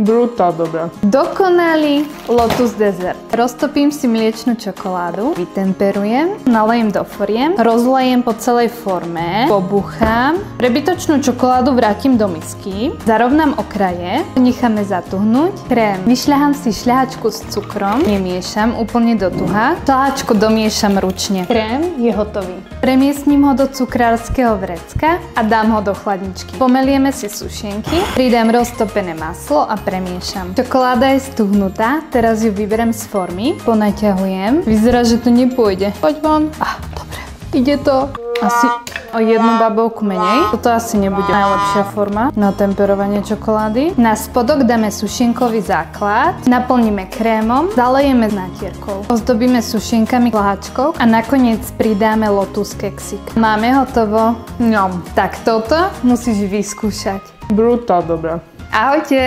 Brutál dobre. Dokonalý lotus dezert. Roztopím si mliečnú čokoládu, vytemperujem, nalejem do foriem, rozlejem po celej forme, pobuchám, prebytočnú čokoládu vrátim do misky, zarovnám okraje, necháme zatuhnúť, krém. Vyšľahám si šľahačku s cukrom, nemiešam úplne do tuha, šľahačku domiešam ručne. Krém je hotový. Premiestním ho do cukrárskeho vrecka a dám ho do chladničky. Pomelieme si sušenky, pridám roztopené maslo a premiešam. Čokoláda je stuhnutá, teraz ju vyberiem z formy, ponaťahujem. Vyzerá, že to nepôjde. Poď von. Dobre, ide to. Asi o jednu babovku menej. Toto asi nebude najlepšia forma na temperovanie čokolády. Na spodok dáme sušenkový základ, naplníme krémom, zalejeme natierkou. Ozdobíme sušenkami, šľahačkou a nakoniec pridáme lotus keksik. Máme hotovo. Tak toto musíš vyskúšať. Brutál dobre. Ahojte!